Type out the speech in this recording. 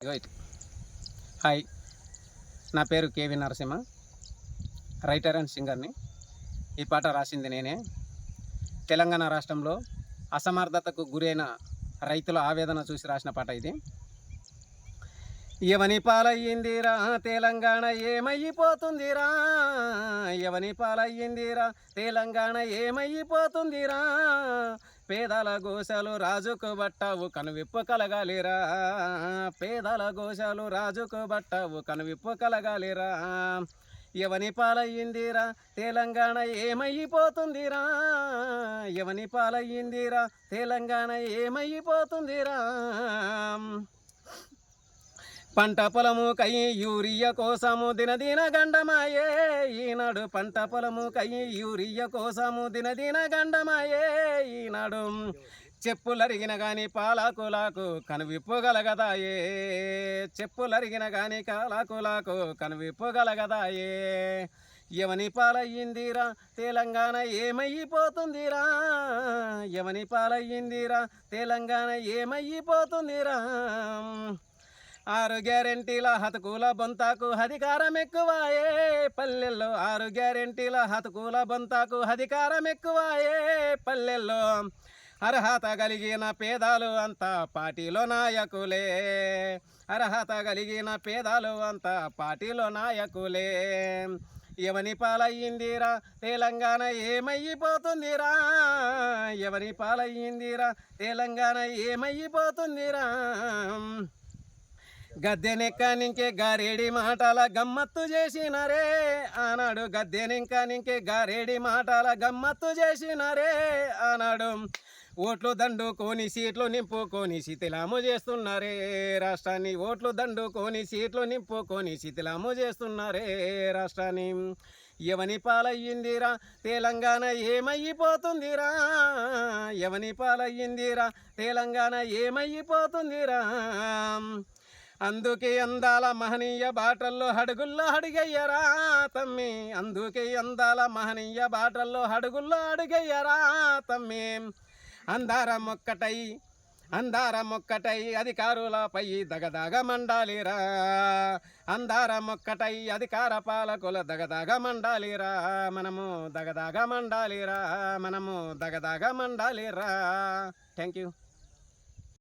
Right. Hi, నా పేరు KV Narasimha, writer and సింగర్ని. ఈ పాట రాసింది నేనే. తెలంగాణ రాష్ట్రంలో అసమర్థతకు గురైన రైతుల ఆవేదన చూసి రాసిన పాట ఇది. ఎవని పాలయ్యిందిరా తెలంగాణ ఏమైపోతుందిరా, ఎవని పాలయ్యిందిరా తెలంగాణ ఏమైపోతుందిరా, పేదల గోశాలు రాజుకు బట్టవు కనువిప్పు కలగాలిరా, పేదల గోశాలు రాజుకు బట్టవు కనువిప్పు కలగాలిరా, ఎవని పాలయ్యిందిరా తెలంగాణ ఏమైపోతుందిరా, ఎవని పాలయ్యిందిరా తెలంగాణ ఏమైపోతుందిరా, పంట పొలము కై యూరియా కోసము దినదిన గండమాయే, ఈనాడు పంట పొలము కై యూరియా కోసము దినదిన గండమాయే, ఈనాడు చెప్పులరిగిన గాని పాలాకులాకు కనువిప్పుగలగదాయే, చెప్పులరిగిన గాని కాలాకులాకు కనువిప్పుగలగదాయే, ఎవని పాలయ్యిందిరా తెలంగాణ ఏమైపోతుందిరా, ఎవని పాలయ్యిందిరా తెలంగాణ ఏమైపోతుందిరా, 6 గ్యారెంటీల హతకుల బొంతాకు అధికారం ఎక్కువాయే, పల్లెల్లో 6 గ్యారెంటీల హతకుల బొంతాకు అధికారం ఎక్కువాయే, పల్లెల్లో అర్హత కలిగిన పేదాలు అంతా పార్టీలో నాయకులే, అర్హత కలిగిన పేదాలు అంతా పార్టీలో నాయకులే, ఎవని పాలయ్యిందిరా తెలంగాణ ఏమైపోతుందిరా, ఎవని పాలయ్యిందిరా తెలంగాణ ఏమైపోతుందిరా, గద్దెనెక్కనింకే గారేడి మాటల గమ్మత్తు చేసినరే, ఆనాడు గద్దెనెక్కనింకే గారేడి మాటల గమ్మత్తు చేసినరే, ఆనాడు ఓట్లు దండుకొని సీట్లు నింపుకొని శిథిలాము చేస్తున్నారే రాష్ట్రాన్ని, ఓట్లు దండుకొని సీట్లు నింపుకొని శిథిలాము చేస్తున్నారే రాష్ట్రాన్ని, ఎవని పాలయ్యిందిరా తెలంగాణ ఏమైపోతుందిరా, ఎవని పాలయ్యిందిరా తెలంగాణ ఏమైపోతుందిరా, అందుకే అందాల మహనీయ బాటల్లో అడుగుల్లో అడుగయ్యరా తమ్మి, అందుకే అందాల మహనీయ బాటల్లో అడుగుల్లో అడుగయ్యరా తమ్మి, అందారమొక్కటై అధికారులపై దగదగ మండాలిరా, అందారమొక్కటై అధికార పాలకుల దగదగ మండాలిరా, మనము దగదగ మండాలిరా, మనము దగదగ మండాలిరా. Thank you.